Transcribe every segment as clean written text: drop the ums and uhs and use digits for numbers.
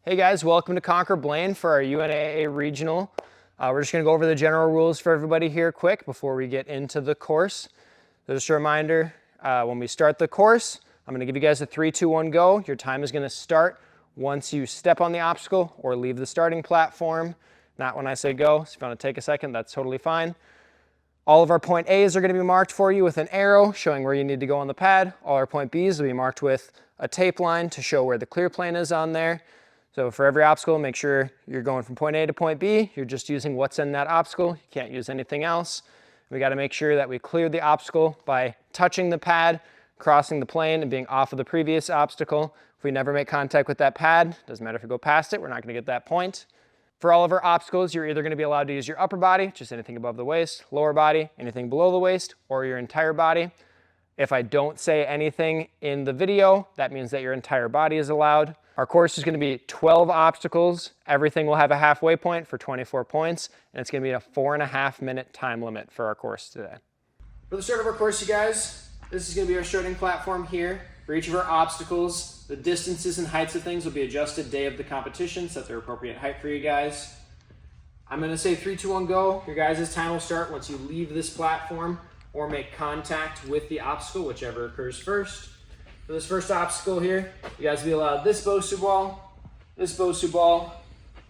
Hey guys, welcome to Conquer Blaine for our UNAA Regional. We're just going to go over the general rules for everybody here quick before we get into the course. So just a reminder, when we start the course, I'm going to give you guys a 3, 2, 1, go. Your time is going to start once you step on the obstacle or leave the starting platform, not when I say go. So if you want to take a second, that's totally fine. All of our point A's are going to be marked for you with an arrow showing where you need to go on the pad. All our point B's will be marked with a tape line to show where the clear plane is on there. So for every obstacle, make sure you're going from point A to point B. You're just using what's in that obstacle. You can't use anything else. We got to make sure that we clear the obstacle by touching the pad, crossing the plane, and being off of the previous obstacle. If we never make contact with that pad, doesn't matter if we go past it, we're not going to get that point. For all of our obstacles, you're either going to be allowed to use your upper body, just anything above the waist, lower body, anything below the waist, or your entire body. If I don't say anything in the video, that means that your entire body is allowed. Our course is going to be 12 obstacles. Everything will have a halfway point for 24 points, and it's going to be a 4.5-minute time limit for our course today. For the start of our course, you guys, this is going to be our starting platform here. For each of our obstacles, the distances and heights of things will be adjusted day of the competition, set their appropriate height for you guys. I'm going to say 3, 2, 1, go. Your guys' time will start once you leave this platform or make contact with the obstacle, whichever occurs first. For this first obstacle here, you guys will be allowed this Bosu ball, this Bosu ball,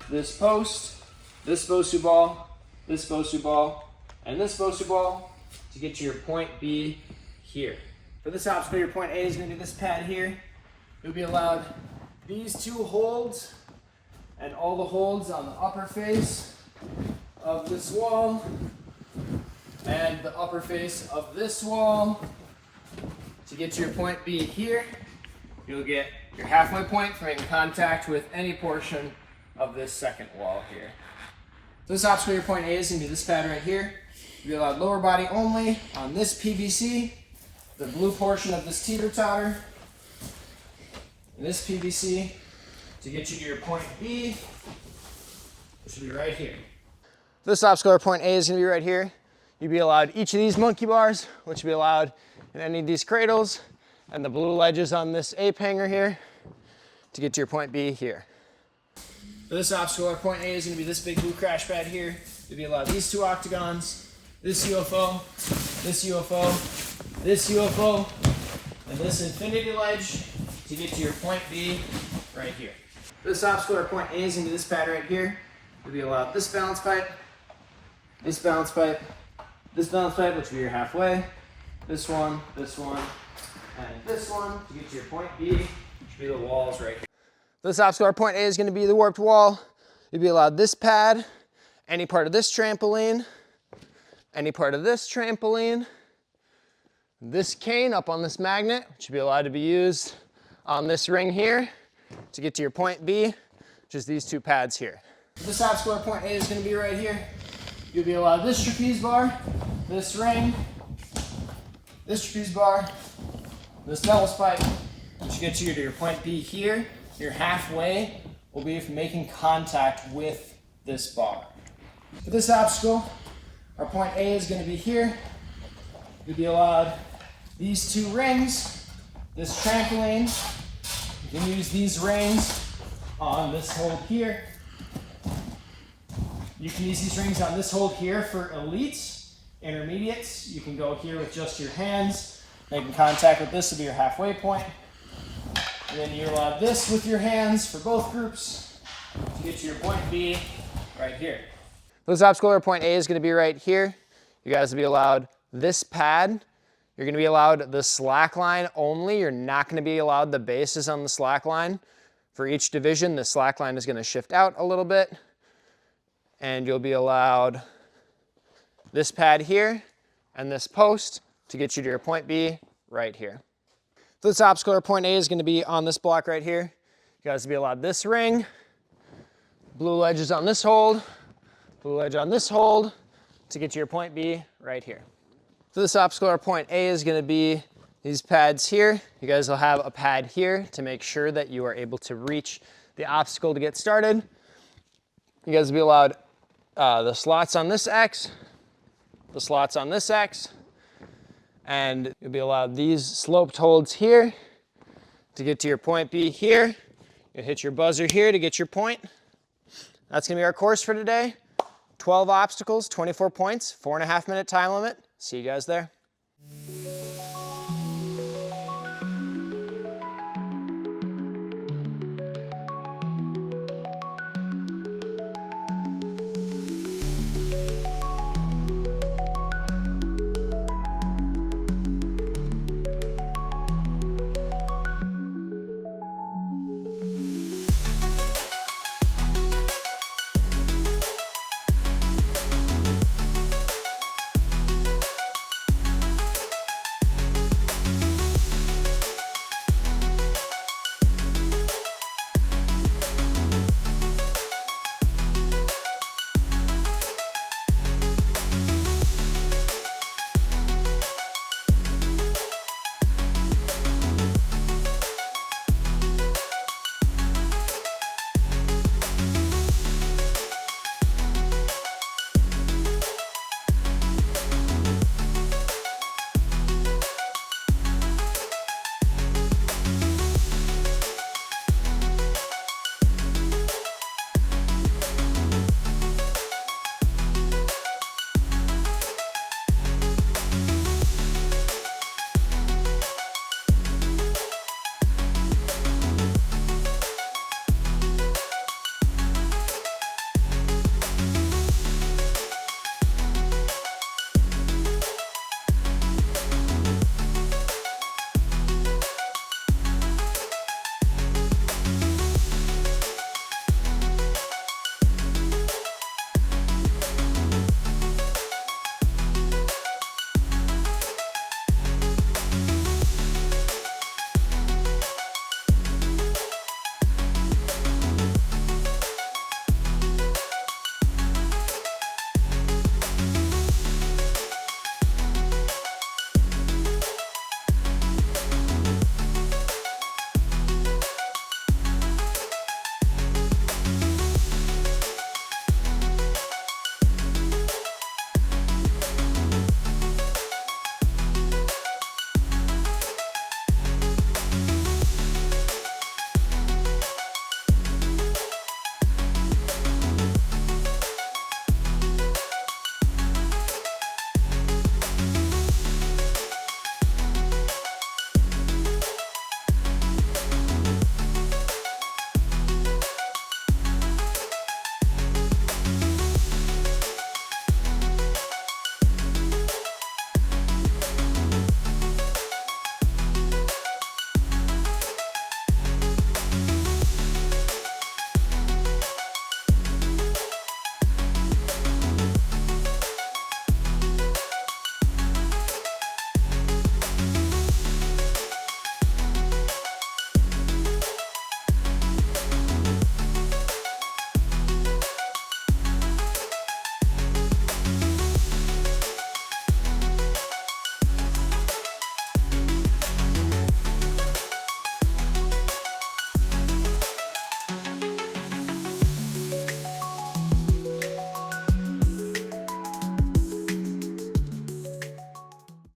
this post, this Bosu ball, this Bosu ball, and this Bosu ball to get to your point B here. For this obstacle, your point A is going to be this pad here. You'll be allowed these 2 holds and all the holds on the upper face of this wall and the upper face of this wall. To get to your point B here, you'll get your halfway point for making contact with any portion of this second wall here. So this obstacle, your point A is going to be this pad right here. You'll be allowed lower body only on this PVC, the blue portion of this teeter-totter, and this PVC to get you to your point B, which will be right here. This obstacle, our point A is going to be right here. You'll be allowed each of these monkey bars, which will be allowed in any of these cradles, and the blue ledges on this ape hanger here to get to your point B here. For this obstacle, our point A is going to be this big blue crash pad here. You'll be allowed these 2 octagons, this UFO, this UFO, this UFO, and this infinity ledge to get to your point B right here. For this obstacle, our point A is going to be this pad right here. You'll be allowed this balance pipe, this balance pipe, this balance pipe, which will be your halfway, this one, and this one to get to your point B, which will be the walls right here. This obstacle, our point A is going to be the warped wall. You'll be allowed this pad, any part of this trampoline, any part of this trampoline, this cane up on this magnet, which will be allowed to be used on this ring here to get to your point B, which is these 2 pads here. This obstacle, our point A is going to be right here. You'll be allowed this trapeze bar, this ring, this trapeze bar, this devil's pipe, which gets you to your point B here. Your halfway will be from making contact with this bar. For this obstacle, our point A is going to be here. You'll be allowed these 2 rings, this trampoline. You can use these rings on this hold here. You can use these rings on this hold here for elites, intermediates. You can go here with just your hands. Making contact with this will be your halfway point. And then you allow this with your hands for both groups to get to your point B right here. This obstacle, or point A is going to be right here. You guys will be allowed this pad. You're going to be allowed the slack line only. You're not going to be allowed the bases on the slack line. For each division, the slack line is going to shift out a little bit. And you'll be allowed this pad here and this post to get you to your point B right here. So this obstacle, or point A is going to be on this block right here. You guys will be allowed this ring, blue ledges on this hold, blue ledge on this hold to get to your point B right here. So this obstacle, or point A is going to be these pads here. You guys will have a pad here to make sure that you are able to reach the obstacle to get started. You guys will be allowed the slots on this X, the slots on this X, and you'll be allowed these sloped holds here to get to your point B here. You hit your buzzer here to get your point. That's gonna be our course for today. 12 obstacles, 24 points, 4.5-minute time limit. See you guys there.